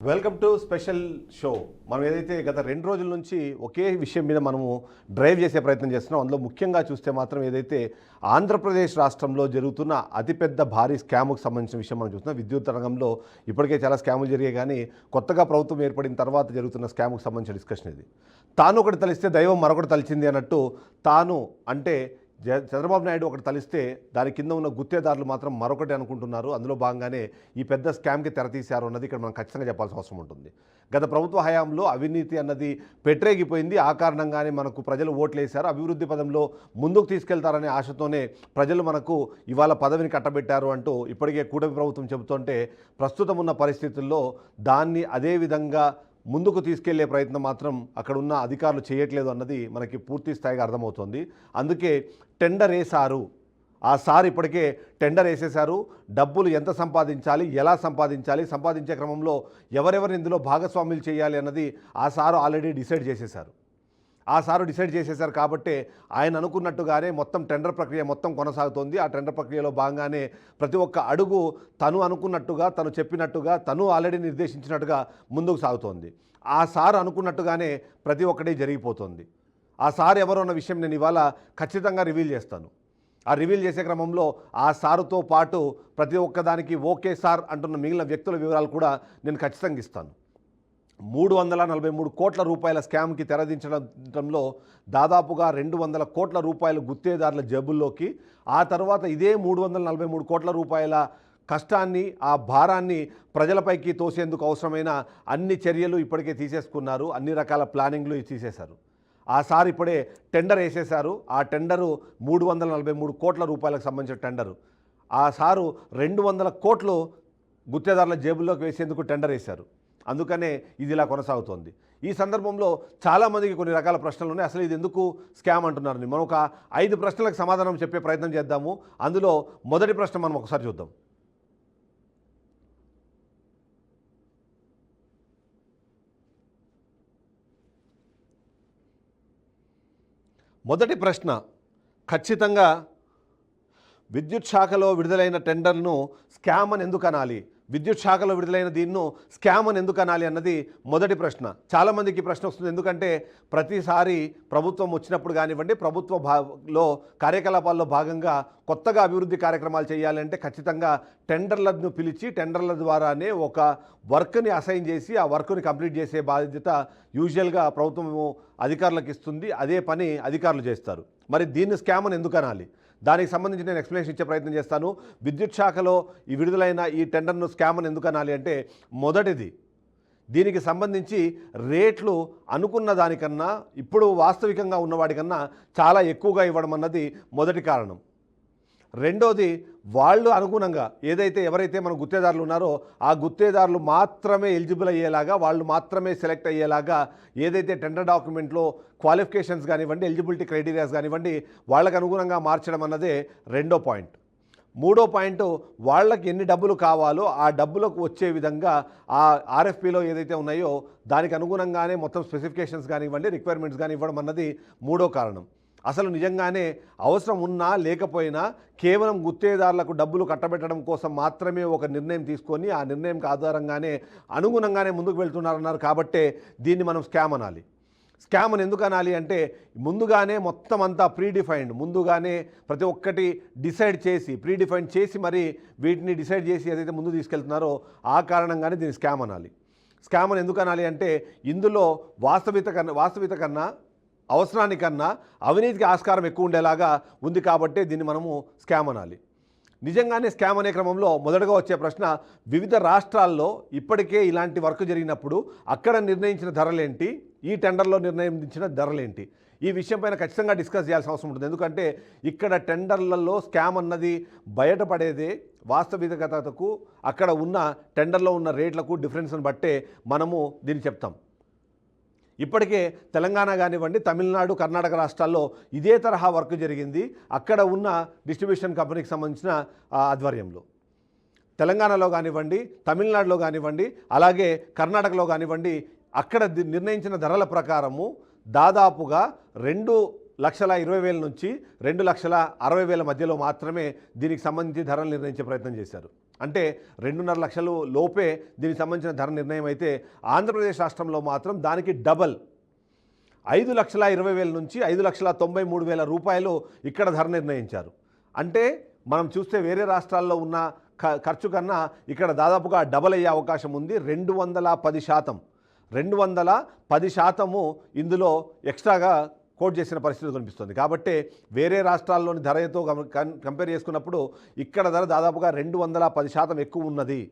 Welcome to special show. మనం ఏదైతే గత 2 రోజుల నుంచి ఒకే విషయం మీద మనము డ్రైవ్ చేసే ప్రయత్నం చేస్తున్నాం. అందులో ముఖ్యంగా చూస్తే మాత్రం ఏదైతే ఆంధ్రప్రదేశ్ రాష్ట్రంలో జరుగుతున్న అతిపెద్ద భారీ స్కామ్కు సంబంధించిన విషయం మనం చూస్తున్నాం. విద్యుత్ రంగంలో ఇప్పటికే చాలా స్కాములు జరిగాయి, కానీ కొత్తగా ప్రభుత్వం ఏర్పడిన తర్వాత జరుగుతున్న స్కామ్కు సంబంధించిన డిస్కషన్ ఇది. తాను ఒకటి తలిస్తే దైవం మరొకటి తలిచింది అన్నట్టు, తాను అంటే చంద్రబాబు నాయుడు ఒకటి తలిస్తే దాని కింద ఉన్న గుత్తేదారులు మాత్రం మరొకటి అనుకుంటున్నారు. అందులో భాగంగానే ఈ పెద్ద స్కామ్కి తెరతీశారు అన్నది ఇక్కడ మనం ఖచ్చితంగా చెప్పాల్సిన అవసరం ఉంటుంది. గత ప్రభుత్వ హయాంలో అవినీతి అన్నది పెట్టరేగిపోయింది. ఆ కారణంగానే మనకు ప్రజలు ఓట్లు వేశారు. అభివృద్ధి పదంలో ముందుకు తీసుకెళ్తారనే ఆశతోనే ప్రజలు మనకు ఇవాళ పదవిని కట్టబెట్టారు అంటూ ఇప్పటికే కూటమి ప్రభుత్వం చెబుతుంటే, ప్రస్తుతం ఉన్న పరిస్థితుల్లో దాన్ని అదే విధంగా ముందుకు తీసుకెళ్లే ప్రయత్నం మాత్రం అక్కడ ఉన్న అధికారులు చేయట్లేదు అన్నది మనకి పూర్తి స్థాయిగా అర్థమవుతోంది. అందుకే టెండర్ వేశారు. ఆ సార్ ఇప్పటికే టెండర్ వేసేశారు. డబ్బులు ఎంత సంపాదించాలి, ఎలా సంపాదించాలి, సంపాదించే క్రమంలో ఎవరెవరిని ఇందులో భాగస్వాములు చేయాలి అన్నది ఆ సారు ఆల్రెడీ డిసైడ్ చేసేశారు. కాబట్టే ఆయన అనుకున్నట్టుగానే మొత్తం టెండర్ ప్రక్రియ మొత్తం కొనసాగుతోంది. ఆ టెండర్ ప్రక్రియలో భాగంగానే ప్రతి ఒక్క అడుగు తను అనుకున్నట్టుగా, తను చెప్పినట్టుగా, తను ఆల్రెడీ నిర్దేశించినట్టుగా ముందుకు సాగుతోంది. ఆ సార్ అనుకున్నట్టుగానే ప్రతి ఒక్కటి జరిగిపోతుంది. ఆ సార్ ఎవరో అన్న విషయం నేను ఇవాళ ఖచ్చితంగా రివీల్ చేస్తాను. ఆ రివీల్ చేసే క్రమంలో ఆ సారుతో పాటు ప్రతి ఒక్కదానికి ఓకే సార్ అంటున్న మిగిలిన వ్యక్తుల వివరాలు కూడా నేను ఖచ్చితంగా ఇస్తాను. 343 కోట్ల రూపాయల స్కామ్కి తెరదించడంలో దాదాపుగా 200 కోట్ల రూపాయలు గుత్తేదారుల జేబుల్లోకి, ఆ తర్వాత ఇదే 343 కోట్ల రూపాయల కష్టాన్ని, ఆ భారాన్ని ప్రజలపైకి తోసేందుకు అవసరమైన అన్ని చర్యలు ఇప్పటికే తీసేసుకున్నారు. అన్ని రకాల ప్లానింగ్లు తీసేశారు. ఆ సార్ ఇప్పుడే టెండర్ వేసేశారు. ఆ టెండరు 343 కోట్ల రూపాయలకు సంబంధించిన టెండరు. ఆ సారు 200 కోట్లు గుత్తేదారుల జేబుల్లోకి వేసేందుకు టెండర్ వేశారు. అందుకనే ఇది ఇలా కొనసాగుతోంది. ఈ సందర్భంలో చాలామందికి కొన్ని రకాల ప్రశ్నలు ఉన్నాయి. అసలు ఇది ఎందుకు స్కామ్ అంటున్నారని మనం ఒక 5 ప్రశ్నలకు సమాధానం చెప్పే ప్రయత్నం చేద్దాము. అందులో మొదటి ప్రశ్న మనం ఒకసారి చూద్దాం. మొదటి ప్రశ్న, ఖచ్చితంగా విద్యుత్ శాఖలో విడుదలైన టెండర్ను స్కామ్ అని ఎందుకు అనాలి, విద్యుత్ శాఖలో విడుదలైన దీన్ని స్కామ్ అని ఎందుకు అనాలి అన్నది మొదటి ప్రశ్న. చాలామందికి ప్రశ్న వస్తుంది. ఎందుకంటే ప్రతిసారి ప్రభుత్వం వచ్చినప్పుడు కానివ్వండి, ప్రభుత్వంలో కార్యకలాపాల్లో భాగంగా కొత్తగా అభివృద్ధి కార్యక్రమాలు చేయాలంటే ఖచ్చితంగా టెండర్లను పిలిచి టెండర్ల ద్వారానే ఒక వర్క్ని అసైన్ చేసి ఆ వర్క్ని కంప్లీట్ చేసే బాధ్యత యూజువల్గా ప్రభుత్వం అధికారులకు ఇస్తుంది. అదే పని అధికారులు చేస్తారు. మరి దీన్ని స్కామ్ అని ఎందుకు అనాలి, దానికి సంబంధించి నేను ఎక్స్ప్లెనేషన్ ఇచ్చే ప్రయత్నం చేస్తాను. విద్యుత్ శాఖలో ఈ విడుదలైన ఈ టెండర్ను స్కామ్ అని ఎందుకు అనాలి అంటే, మొదటిది దీనికి సంబంధించి రేట్లు అనుకున్న దానికన్నా ఇప్పుడు వాస్తవికంగా ఉన్నవాడికన్నా చాలా ఎక్కువగా ఇవ్వడం అన్నది మొదటి కారణం. రెండోది, వాళ్ళు అనుగుణంగా ఎవరైతే మన గుత్తేదారులు ఉన్నారో ఆ గుత్తేదారులు మాత్రమే ఎలిజిబుల్ అయ్యేలాగా, వాళ్ళు మాత్రమే సెలెక్ట్ అయ్యేలాగా ఏదైతే టెండర్ డాక్యుమెంట్లో క్వాలిఫికేషన్స్ కానివ్వండి, ఎలిజిబిలిటీ క్రైటీరియాస్ కానివ్వండి వాళ్ళకు అనుగుణంగా మార్చడం అన్నదే రెండో పాయింట్. మూడో పాయింట్, వాళ్ళకి ఎన్ని డబ్బులు కావాలో ఆ డబ్బులకు వచ్చే విధంగా ఆ ఆర్ఎఫ్పిలో ఏదైతే ఉన్నాయో దానికి అనుగుణంగానే మొత్తం స్పెసిఫికేషన్స్ కానివ్వండి, రిక్వైర్మెంట్స్ కానీ ఇవ్వడం అన్నది మూడో కారణం. అసలు నిజంగానే అవసరం ఉన్నా లేకపోయినా కేవలం గుత్తేదారులకు డబ్బులు కట్టబెట్టడం కోసం మాత్రమే ఒక నిర్ణయం తీసుకొని ఆ నిర్ణయం ఆధారంగానే అనుగుణంగానే ముందుకు వెళ్తున్నారన్నారు. కాబట్టే దీన్ని మనం స్కామ్ అనాలి. స్కామ్ అని ఎందుకు అనాలి అంటే, ముందుగానే మొత్తం అంతా ప్రీడిఫైన్డ్, ముందుగానే ప్రతి ఒక్కటి డిసైడ్ చేసి ప్రీడిఫైన్డ్ చేసి మరి వీటిని డిసైడ్ చేసి ఏదైతే ముందు తీసుకెళ్తున్నారో ఆ కారణంగానే దీన్ని స్కామ్ అనాలి. స్కామ్ అని ఎందుకు అనాలి అంటే, ఇందులో వాస్తవిత కన్నా అవసరానికన్నా అవినీతికి ఆస్కారం ఎక్కువ ఉండేలాగా ఉంది. కాబట్టి దీన్ని మనము స్కామ్ అనాలి. నిజంగానే స్కామ్ అనే క్రమంలో మొదటగా వచ్చే ప్రశ్న, వివిధ రాష్ట్రాల్లో ఇప్పటికే ఇలాంటి వర్క్ జరిగినప్పుడు అక్కడ నిర్ణయించిన ధరలేంటి, ఈ టెండర్లో నిర్ణయించిన ధరలేంటి, ఈ విషయం పైన ఖచ్చితంగా డిస్కస్ చేయాల్సిన అవసరం ఉంటుంది. ఎందుకంటే ఇక్కడ టెండర్లలో స్కామ్ అన్నది బయటపడేదే వాస్తవికతకు, అక్కడ ఉన్న టెండర్లో ఉన్న రేట్లకు డిఫరెన్స్ని బట్టే మనము దీన్ని చెప్తాం. ఇప్పటికే తెలంగాణ కానివ్వండి, తమిళనాడు, కర్ణాటక రాష్ట్రాల్లో ఇదే తరహా వర్క్ జరిగింది. అక్కడ ఉన్న డిస్ట్రిబ్యూషన్ కంపెనీకి సంబంధించిన ఆధ్వర్యంలో తెలంగాణలో కానివ్వండి, తమిళనాడులో కానివ్వండి, అలాగే కర్ణాటకలో కానివ్వండి, అక్కడ నిర్ణయించిన ధరల ప్రకారము దాదాపుగా 2,20,000 నుంచి 2,60,000 మధ్యలో మాత్రమే దీనికి సంబంధించి ధరలు నిర్ణయించే ప్రయత్నం చేశారు. అంటే 2.5 లక్షలు లోపే దీనికి సంబంధించిన ధర నిర్ణయం అయితే ఆంధ్రప్రదేశ్ రాష్ట్రంలో మాత్రం దానికి డబల్ 5,20,000 నుంచి 5,93,000 రూపాయలు ఇక్కడ ధర నిర్ణయించారు. అంటే మనం చూస్తే వేరే రాష్ట్రాల్లో ఉన్న ఖర్చు కన్నా ఇక్కడ దాదాపుగా డబల్ అయ్యే అవకాశం ఉంది. 210%, 210% ఇందులో ఎక్స్ట్రాగా కోట్ చేసిన పరిస్థితి కనిపిస్తుంది. కాబట్టి వేరే రాష్ట్రాల్లోని ధరతో కంపేర్ చేసుకున్నప్పుడు ఇక్కడ ధర దాదాపుగా 210% ఎక్కువ ఉన్నది.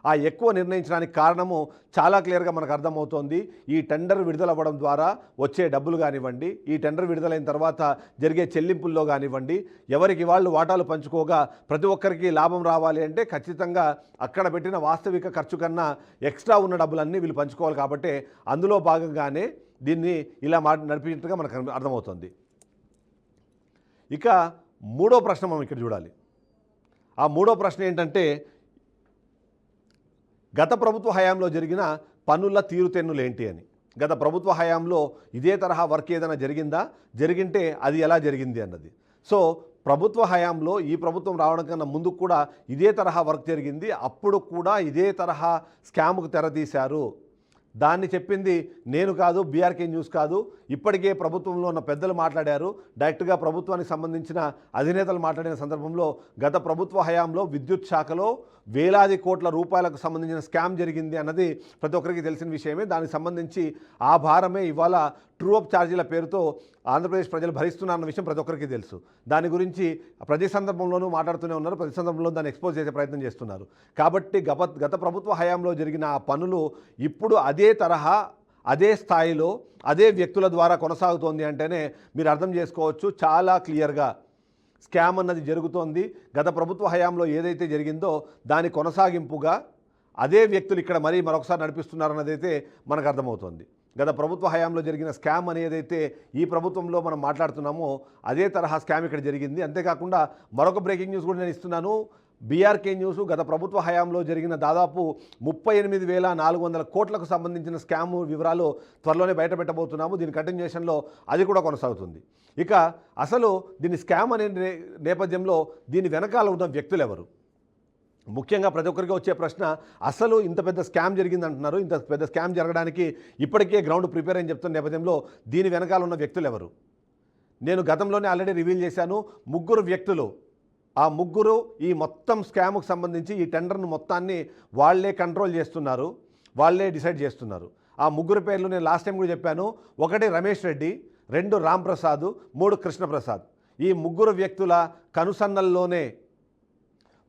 ఆ ఎక్కువ నిర్ణయించడానికి కారణము చాలా క్లియర్గా మనకు అర్థమవుతోంది. ఈ టెండర్ విడుదలవ్వడం ద్వారా వచ్చే డబ్బులు కానివ్వండి, ఈ టెండర్ విడుదలైన తర్వాత జరిగే చెల్లింపుల్లో కానివ్వండి, ఎవరికి వాళ్ళు వాటాలు పంచుకోగా ప్రతి ఒక్కరికి లాభం రావాలి అంటే ఖచ్చితంగా అక్కడ పెట్టిన వాస్తవిక ఖర్చు కన్నా ఎక్స్ట్రా ఉన్న డబ్బులన్నీ వీళ్ళు పంచుకోవాలి. కాబట్టి అందులో భాగంగానే దీన్ని ఇలా నడిపించినట్టుగా మనకు అర్థమవుతుంది. ఇక మూడో ప్రశ్న మనం ఇక్కడ చూడాలి. ఆ మూడో ప్రశ్న ఏంటంటే, గత ప్రభుత్వ హయాంలో జరిగిన పనుల తీరుతెన్నులు ఏంటి అని. గత ప్రభుత్వ హయాంలో ఇదే తరహా వర్క్ ఏదైనా జరిగిందా, జరిగింటే అది ఎలా జరిగింది అన్నది. సో ప్రభుత్వ హయాంలో ఈ ప్రభుత్వం రావడం కన్నా ముందు కూడా ఇదే తరహా వర్క్ జరిగింది. అప్పుడు కూడా ఇదే తరహా స్కామ్కు తెరతీశారు. దాన్ని చెప్పింది నేను కాదు, బీఆర్కే న్యూస్ కాదు, ఇప్పటికే ప్రభుత్వంలో ఉన్న పెద్దలు మాట్లాడారు. డైరెక్ట్గా ప్రభుత్వానికి సంబంధించిన అధినేతలు మాట్లాడిన సందర్భంలో గత ప్రభుత్వ హయాంలో విద్యుత్ శాఖలో వేలాది కోట్ల రూపాయలకు సంబంధించిన స్కామ్ జరిగింది అన్నది ప్రతి ఒక్కరికి తెలిసిన విషయమే. దానికి సంబంధించి ఆ భారమే ఇవాళ ట్రూ అప్ ఛార్జీల పేరుతో ఆంధ్రప్రదేశ్ ప్రజలు భరిస్తున్నారన్న విషయం ప్రతి ఒక్కరికి తెలుసు. దాని గురించి ప్రతి సందర్భంలోనూ మాట్లాడుతూనే ఉన్నారు, ప్రతి సందర్భంలో దాన్ని ఎక్స్పోజ్ చేసే ప్రయత్నం చేస్తున్నారు. కాబట్టి గత ప్రభుత్వ హయాంలో జరిగిన ఆ పనులు ఇప్పుడు అదే తరహా, అదే స్థాయిలో, అదే వ్యక్తుల ద్వారా కొనసాగుతోంది అంటేనే మీరు అర్థం చేసుకోవచ్చు చాలా క్లియర్గా స్కామ్ అన్నది జరుగుతోంది. గత ప్రభుత్వ హయాంలో ఏదైతే జరిగిందో దాని కొనసాగింపుగా అదే వ్యక్తులు ఇక్కడ మరొకసారి నడిపిస్తున్నారన్నదైతే మనకు అర్థమవుతోంది. గత ప్రభుత్వ హయాంలో జరిగిన స్కామ్ అనేదైతే ఈ ప్రభుత్వంలో మనం మాట్లాడుతున్నామో అదే తరహా స్కామ్ ఇక్కడ జరిగింది. అంతేకాకుండా మరొక బ్రేకింగ్ న్యూస్ కూడా నేను ఇస్తున్నాను. బీఆర్కే న్యూస్ గత ప్రభుత్వ హయాంలో జరిగిన దాదాపు 38,400 కోట్లకు సంబంధించిన స్కామ్ వివరాలు త్వరలోనే బయటపెట్టబోతున్నాము. దీని కంటిన్యూషన్లో అది కూడా కొనసాగుతుంది. ఇక అసలు దీని స్కామ్ అనే నేపథ్యంలో దీని వెనకాల ఉన్న వ్యక్తులు ఎవరు? ముఖ్యంగా ప్రతి ఒక్కరికి వచ్చే ప్రశ్న, అసలు ఇంత పెద్ద స్కామ్ జరిగింది అంటున్నారు, ఇంత పెద్ద స్కామ్ జరగడానికి ఇప్పటికే గ్రౌండ్ ప్రిపేర్ అని చెప్తున్న నేపథ్యంలో దీని వెనకాల ఉన్న వ్యక్తులు ఎవరు? నేను గతంలోనే ఆల్రెడీ రివీల్ చేశాను. 3 వ్యక్తులు. ఆ 3 ఈ మొత్తం స్కామ్కు సంబంధించి ఈ టెండర్ను మొత్తాన్ని వాళ్లే కంట్రోల్ చేస్తున్నారు, వాళ్లే డిసైడ్ చేస్తున్నారు. ఆ 3 పేర్లు నేను లాస్ట్ టైం కూడా చెప్పాను. 1 రమేష్ రెడ్డి, 2 రామ్ ప్రసాద్, 3 కృష్ణప్రసాద్. ఈ 3 వ్యక్తుల కనుసన్నల్లోనే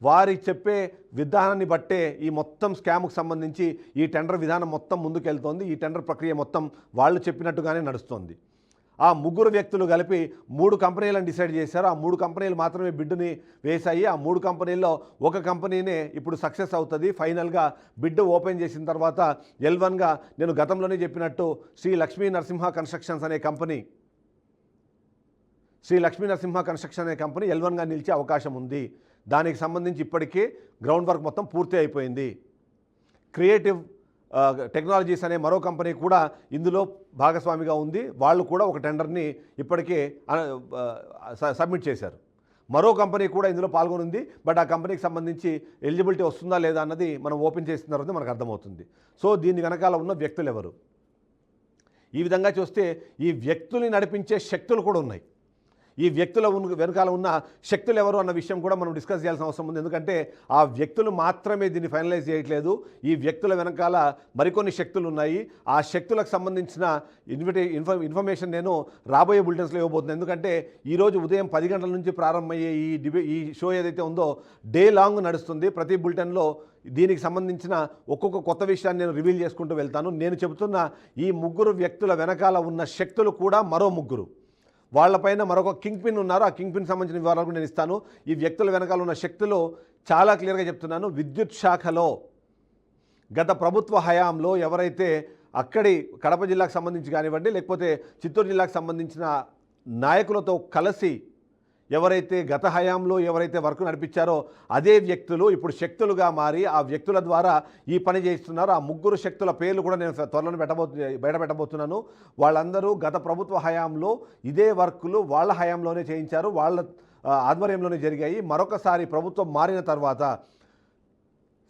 వారి చెప్పే విధానాన్ని బట్టే ఈ మొత్తం స్కామ్కు సంబంధించి ఈ టెండర్ విధానం మొత్తం ముందుకెళ్తోంది. ఈ టెండర్ ప్రక్రియ మొత్తం వాళ్ళు చెప్పినట్టుగానే నడుస్తోంది. ఆ 3 వ్యక్తులు కలిపి 3 కంపెనీలను డిసైడ్ చేశారు. ఆ 3 కంపెనీలు మాత్రమే బిడ్డుని వేశాయి. ఆ 3 కంపెనీల్లో ఒక కంపెనీనే ఇప్పుడు సక్సెస్ అవుతుంది. ఫైనల్గా బిడ్ ఓపెన్ చేసిన తర్వాత L1గా నేను గతంలోనే చెప్పినట్టు శ్రీ లక్ష్మీ నరసింహ కన్స్ట్రక్షన్స్ అనే కంపెనీ L1గా నిలిచే అవకాశం ఉంది. దానికి సంబంధించి ఇప్పటికే గ్రౌండ్ వర్క్ మొత్తం పూర్తి అయిపోయింది. క్రియేటివ్ టెక్నాలజీస్ అనే మరో కంపెనీ కూడా ఇందులో భాగస్వామిగా ఉంది. వాళ్ళు కూడా ఒక టెండర్ని ఇప్పటికే సబ్మిట్ చేశారు. మరో కంపెనీ కూడా ఇందులో పాల్గొనుంది. బట్ ఆ కంపెనీకి సంబంధించి ఎలిజిబిలిటీ వస్తుందా లేదా అన్నది మనం ఓపెన్ చేసిన తర్వాత మనకు అర్థమవుతుంది. సో దీని వెనకాల ఉన్న వ్యక్తులు ఎవరు? ఈ విధంగా చూస్తే ఈ వ్యక్తుల్ని నడిపించే శక్తులు కూడా ఉన్నాయి. ఈ వ్యక్తుల వెనకాల ఉన్న శక్తులు ఎవరు అన్న విషయం కూడా మనం డిస్కస్ చేయాల్సిన అవసరం ఉంది. ఎందుకంటే ఆ వ్యక్తులు మాత్రమే దీన్ని ఫైనలైజ్ చేయట్లేదు. ఈ వ్యక్తుల వెనకాల మరికొన్ని శక్తులు ఉన్నాయి. ఆ శక్తులకు సంబంధించిన ఇన్ఫర్మేషన్ నేను రాబోయే బులెటిన్స్లో ఇవ్వబోతున్నాను. ఎందుకంటే ఈరోజు ఉదయం 10 గంటల నుంచి ప్రారంభమయ్యే ఈ షో ఏదైతే ఉందో డే లాంగ్ నడుస్తుంది. ప్రతి బులెటిన్లో దీనికి సంబంధించిన ఒక్కొక్క కొత్త విషయాన్ని నేను రివీల్ చేసుకుంటూ వెళ్తాను. నేను చెబుతున్న ఈ 3 వ్యక్తుల వెనకాల ఉన్న శక్తులు కూడా మరో 3. వాళ్ళపైన మరొక కింగ్ పిన్ ఉన్నారు. ఆ కింగ్ పిన్ సంబంధించిన వివరాలు నేను ఇస్తాను. ఈ వ్యక్తుల వెనకాల ఉన్న శక్తులు చాలా క్లియర్గా చెప్తున్నాను. విద్యుత్ శాఖలో గత ప్రభుత్వ హయాంలో ఎవరైతే అక్కడి కడప జిల్లాకు సంబంధించి కానివ్వండి, లేకపోతే చిత్తూరు జిల్లాకు సంబంధించిన నాయకులతో కలిసి ఎవరైతే గత హయాంలో ఎవరైతే వర్క్ నడిపించారో అదే వ్యక్తులు ఇప్పుడు శక్తులుగా మారి ఆ వ్యక్తుల ద్వారా ఈ పని చేయిస్తున్నారు. ఆ 3 శక్తుల పేర్లు కూడా నేను త్వరలోనే బయటపెట్టబోతున్నాను. వాళ్ళందరూ గత ప్రభుత్వ హయాంలో ఇదే వర్కులు వాళ్ళ హయాంలోనే చేయించారు, వాళ్ళ ఆధ్వర్యంలోనే జరిగాయి. మరొకసారి ప్రభుత్వం మారిన తర్వాత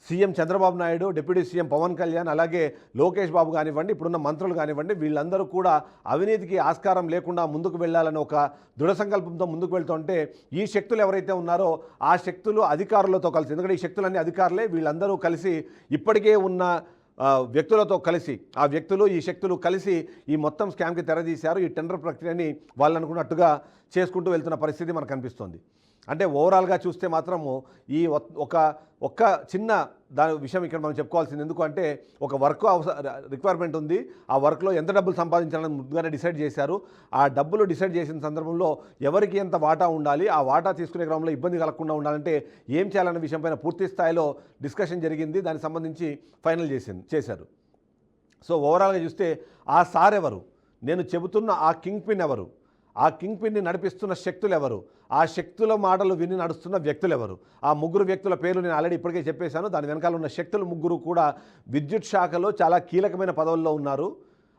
CM Chandrababu Naidu, deputy CM Pawan Kalyan, అలాగే లోకేష్ బాబు కానివ్వండి, ఇప్పుడున్న మంత్రులు కానివ్వండి, వీళ్ళందరూ కూడా అవినీతికి ఆస్కారం లేకుండా ముందుకు వెళ్ళాలని ఒక దృఢ సంకల్పంతో ముందుకు వెళ్తుంటే ఈ శక్తులు ఎవరైతే ఉన్నారో ఆ శక్తులు అధికారులతో కలిసి, ఎందుకంటే ఈ శక్తులన్నీ అధికారులే, వీళ్ళందరూ కలిసి ఇప్పటికే ఉన్న వ్యక్తులతో కలిసి, ఆ వ్యక్తులు ఈ శక్తులు కలిసి ఈ మొత్తం స్కామ్కి తెరదీశారు. ఈ టెండర్ ప్రక్రియని వాళ్ళు అనుకున్నట్టుగా చేసుకుంటూ వెళ్తున్న పరిస్థితి మనకు కనిపిస్తోంది. అంటే ఓవరాల్గా చూస్తే మాత్రము ఈ ఒక్క చిన్న దాని విషయం ఇక్కడ మనం చెప్పుకోవాల్సింది. ఎందుకంటే ఒక వర్క్ రిక్వైర్మెంట్ ఉంది, ఆ వర్క్లో ఎంత డబ్బులు సంపాదించాలని ముందుగానే డిసైడ్ చేశారు. ఆ డబ్బులు డిసైడ్ చేసిన సందర్భంలో ఎవరికి ఎంత వాటా ఉండాలి, ఆ వాటా తీసుకునే క్రమంలో ఇబ్బంది కలగకుండా ఉండాలంటే ఏం చేయాలనే విషయంపైన పూర్తి స్థాయిలో డిస్కషన్ జరిగింది. దానికి సంబంధించి ఫైనల్ చేశారు. సో ఓవరాల్గా చూస్తే ఆ సార్ ఎవరు, నేను చెబుతున్న ఆ కింగ్ పిన్ ఎవరు, ఆ కింగ్ పిన్ని నడిపిస్తున్న శక్తులు ఎవరు, ఆ శక్తుల మాటలు విని నడుస్తున్న వ్యక్తులు ఎవరు, ఆ ముగ్గురు వ్యక్తుల పేర్లు నేను ఆల్రెడీ ఇప్పటికే చెప్పేశాను. దాని వెనకాల ఉన్న శక్తులు ముగ్గురు కూడా విద్యుత్ శాఖలో చాలా కీలకమైన పదవుల్లో ఉన్నారు.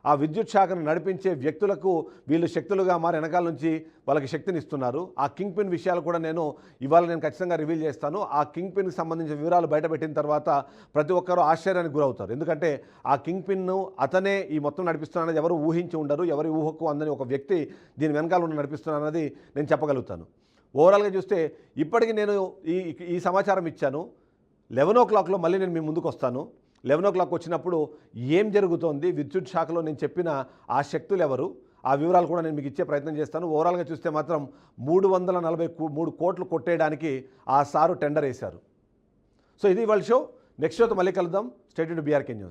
ఆ విద్యుత్ శాఖను నడిపించే వ్యక్తులకు వీళ్ళు శక్తులుగా మారి వెనకాల నుంచి వాళ్ళకి శక్తిని ఇస్తున్నారు. ఆ కింగ్ పిన్ విషయాలు కూడా ఇవాళ నేను ఖచ్చితంగా రివీల్ చేస్తాను. ఆ కింగ్ పిన్కి సంబంధించిన వివరాలు బయటపెట్టిన తర్వాత ప్రతి ఒక్కరూ ఆశ్చర్యానికి గురవుతారు. ఎందుకంటే ఆ కింగ్ పిన్ను అతనే ఈ మొత్తం నడిపిస్తున్నానని ఎవరు ఊహించి ఉండరు. ఎవరి ఊహకు అందని ఒక వ్యక్తి దీని వెనకాల ఉన్న నడిపిస్తున్నానన్నది నేను చెప్పగలుగుతాను. ఓవరాల్గా చూస్తే ఇప్పటికీ నేను ఈ సమాచారం ఇచ్చాను. 11 o'clockలో మళ్ళీ నేను మీ ముందుకు వస్తాను. 11 o'clock వచ్చినప్పుడు ఏం జరుగుతోంది, విద్యుత్ శాఖలో నేను చెప్పిన ఆ శక్తులు ఎవరు, ఆ వివరాలు కూడా నేను మీకు ఇచ్చే ప్రయత్నం చేస్తాను. ఓవరాల్గా చూస్తే మాత్రం 343 కోట్లు కొట్టేయడానికి ఆ సారు టెండర్ వేశారు. సో ఇది ఇవాళ షో. నెక్స్ట్ షోతో మళ్ళీ కలుద్దాం. Stay tuned to BRK news.